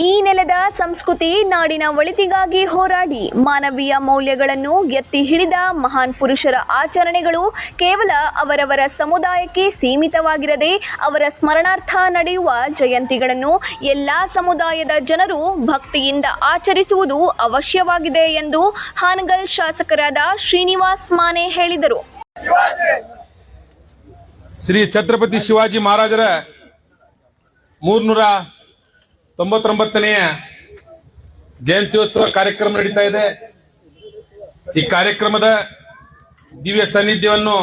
ಈ ನೆಲದ ಸಂಸ್ಕೃತಿ ನಾಡಿನ ಒಳಿತಿಗಾಗಿ ಹೋರಾಡಿ ಮಾನವೀಯ ಮೌಲ್ಯಗಳನ್ನು ಎತ್ತಿ ಹಿಡಿದ ಮಹಾನ್ ಪುರುಷರ ಆಚರಣೆಗಳು ಕೇವಲ ಅವರವರ ಸಮುದಾಯಕ್ಕೆ ಸೀಮಿತವಾಗಿರದೆ ಅವರ ಸ್ಮರಣಾರ್ಥ ನಡೆಯುವ ಜಯಂತಿಗಳನ್ನು ಎಲ್ಲಾ ಸಮುದಾಯದ ಜನರು ಭಕ್ತಿಯಿಂದ ಆಚರಿಸುವುದು ಅವಶ್ಯವಾಗಿದೆ ಎಂದು ಹಾನಗಲ್ ಶಾಸಕರಾದ ಶ್ರೀನಿವಾಸ್ ಮಾನೆ ಹೇಳಿದರು. ಶ್ರೀ ಛತ್ರಪತಿ ಶಿವಾಜಿ ಮಹಾರಾಜರ 399ನೇ ಜಯಂತ್ಯೋತ್ಸವ ಕಾರ್ಯಕ್ರಮ ನಡೀತಾ ಇದೆ. ಈ ಕಾರ್ಯಕ್ರಮದ ದಿವ್ಯ ಸಾನ್ನಿಧ್ಯವನ್ನು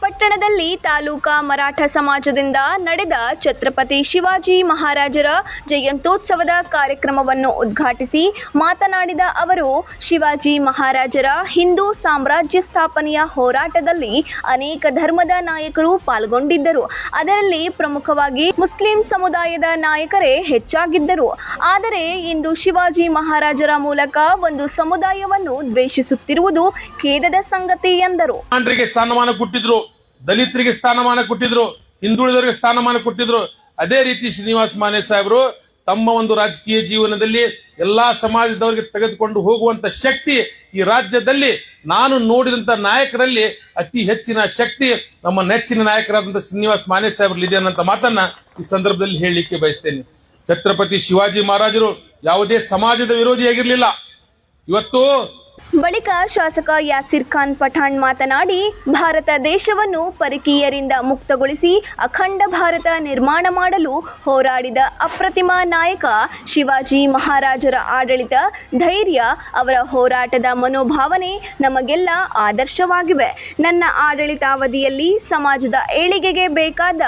ಪಟ್ಟಣದಲ್ಲಿ ತಾಲೂಕಾ ಮರಾಠ ಸಮಾಜದಿಂದ ನಡೆದ ಛತ್ರಪತಿ ಶಿವಾಜಿ ಮಹಾರಾಜರ ಜಯಂತ್ಯೋತ್ಸವದ ಕಾರ್ಯಕ್ರಮವನ್ನು ಉದ್ಘಾಟಿಸಿ ಮಾತನಾಡಿದ ಅವರು, ಶಿವಾಜಿ ಮಹಾರಾಜರ ಹಿಂದೂ ಸಾಮ್ರಾಜ್ಯ ಸ್ಥಾಪನೆಯ ಹೋರಾಟದಲ್ಲಿ ಅನೇಕ ಧರ್ಮದ ನಾಯಕರು ಪಾಲ್ಗೊಂಡಿದ್ದರು. ಅದರಲ್ಲಿ ಪ್ರಮುಖವಾಗಿ ಮುಸ್ಲಿಂ ಸಮುದಾಯದ ನಾಯಕರೇ ಹೆಚ್ಚಾಗಿದ್ದರು. ಆದರೆ ಇಂದು ಶಿವಾಜಿ ಮಹಾರಾಜರ ಮೂಲಕ ಒಂದು ಸಮುದಾಯವನ್ನು ದ್ವೇಷಿಸುತ್ತಿರುವುದು ಖೇದದ ಸಂಗತಿ ಎಂದರು. ಸ್ಥಾನಮಾನ ಕೊಟ್ಟಿದ್ರು, ದಲಿತರಿಗೆ ಸ್ಥಾನಮಾನ ಕೊಟ್ಟಿದ್ರು, ಹಿಂದುಳಿದವರಿಗೆ ಸ್ಥಾನಮಾನ ಕೊಟ್ಟಿದ್ರು. ಅದೇ ರೀತಿ ಶ್ರೀನಿವಾಸ್ ಮಾನೆ ಸಾಹೇಬರು ತಮ್ಮ ಒಂದು ರಾಜಕೀಯ ಜೀವನದಲ್ಲಿ ಎಲ್ಲಾ ಸಮಾಜದವರಿಗೆ ತೆಗೆದುಕೊಂಡು ಹೋಗುವಂತ ಶಕ್ತಿ ಈ ರಾಜ್ಯದಲ್ಲಿ ನಾನು ನೋಡಿದಂತ ನಾಯಕರಲ್ಲಿ ಅತಿ ಹೆಚ್ಚಿನ ಶಕ್ತಿ ನಮ್ಮ ನೆಚ್ಚಿನ ನಾಯಕರಾದಂತಹ ಶ್ರೀನಿವಾಸ್ ಮಾನೆ ಸಾಹೇಬರಲ್ಲಿ ಇದೆ ಅನ್ನೋ ಮಾತನ್ನ ಈ ಸಂದರ್ಭದಲ್ಲಿ ಹೇಳಲಿಕ್ಕೆ ಬಯಸ್ತೇನೆ. ಛತ್ರಪತಿ ಶಿವಾಜಿ ಮಹಾರಾಜರು ಯಾವುದೇ ಸಮಾಜದ ವಿರೋಧಿಯಾಗಿರ್ಲಿಲ್ಲ. ಇವತ್ತು ಬಳಿಕ ಶಾಸಕ ಯಾಸಿರ್ ಖಾನ್ ಪಠಾಣ್ ಮಾತನಾಡಿ, ಭಾರತ ದೇಶವನ್ನು ಪರಕೀಯರಿಂದ ಮುಕ್ತಗೊಳಿಸಿ ಅಖಂಡ ಭಾರತ ನಿರ್ಮಾಣ ಮಾಡಲು ಹೋರಾಡಿದ ಅಪ್ರತಿಮ ನಾಯಕ ಶಿವಾಜಿ ಮಹಾರಾಜರ ಆಡಳಿತ, ಧೈರ್ಯ, ಅವರ ಹೋರಾಟದ ಮನೋಭಾವನೆ ನಮಗೆಲ್ಲ ಆದರ್ಶವಾಗಿವೆ. ನನ್ನ ಆಡಳಿತಾವಧಿಯಲ್ಲಿ ಸಮಾಜದ ಏಳಿಗೆಗೆ ಬೇಕಾದ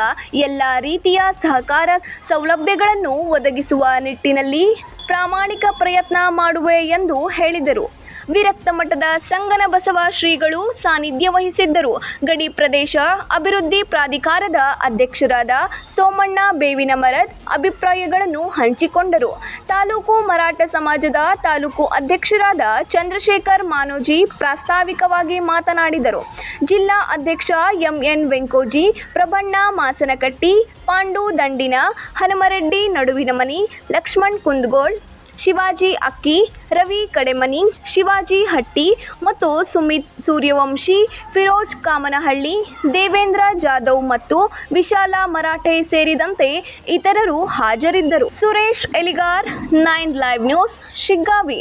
ಎಲ್ಲ ರೀತಿಯ ಸಹಕಾರ ಸೌಲಭ್ಯಗಳನ್ನು ಒದಗಿಸುವ ನಿಟ್ಟಿನಲ್ಲಿ ಪ್ರಾಮಾಣಿಕ ಪ್ರಯತ್ನ ಮಾಡುವೆ ಎಂದು ಹೇಳಿದರು. ವಿರಕ್ತ ಮಠದ ಸಂಗನ ಬಸವ ಶ್ರೀಗಳು ಸಾನ್ನಿಧ್ಯ ವಹಿಸಿದ್ದರು. ಗಡಿ ಪ್ರದೇಶ ಅಭಿವೃದ್ಧಿ ಪ್ರಾಧಿಕಾರದ ಅಧ್ಯಕ್ಷರಾದ ಸೋಮಣ್ಣ ಬೇವಿನಮರದ್ ಅಭಿಪ್ರಾಯಗಳನ್ನು ಹಂಚಿಕೊಂಡರು. ತಾಲೂಕು ಮರಾಠ ಸಮಾಜದ ತಾಲೂಕು ಅಧ್ಯಕ್ಷರಾದ ಚಂದ್ರಶೇಖರ್ ಮಾನೋಜಿ ಪ್ರಾಸ್ತಾವಿಕವಾಗಿ ಮಾತನಾಡಿದರು. ಜಿಲ್ಲಾ ಅಧ್ಯಕ್ಷ ಎಂಎನ್ ವೆಂಕೋಜಿ, ಪ್ರಭಣ್ಣ ಮಾಸನಕಟ್ಟಿ, ಪಾಂಡು ದಂಡಿನ, ಹನುಮರೆಡ್ಡಿ ನಡುವಿನಮನಿ, ಲಕ್ಷ್ಮಣ್ ಕುಂದಗೋಳ್, ಶಿವಾಜಿ ಅಕ್ಕಿ, ರವಿ ಕಡೆಮನಿ, ಶಿವಾಜಿ ಹಟ್ಟಿ ಮತ್ತು ಸುಮಿತ್ ಸೂರ್ಯವಂಶಿ, ಫಿರೋಜ್ ಕಾಮನಹಳ್ಳಿ, ದೇವೇಂದ್ರ ಜಾಧವ್ ಮತ್ತು ವಿಶಾಲ ಮರಾಠೆ ಸೇರಿದಂತೆ ಇತರರು ಹಾಜರಿದ್ದರು. Suresh Eligar, 9 live news, Shiggavi.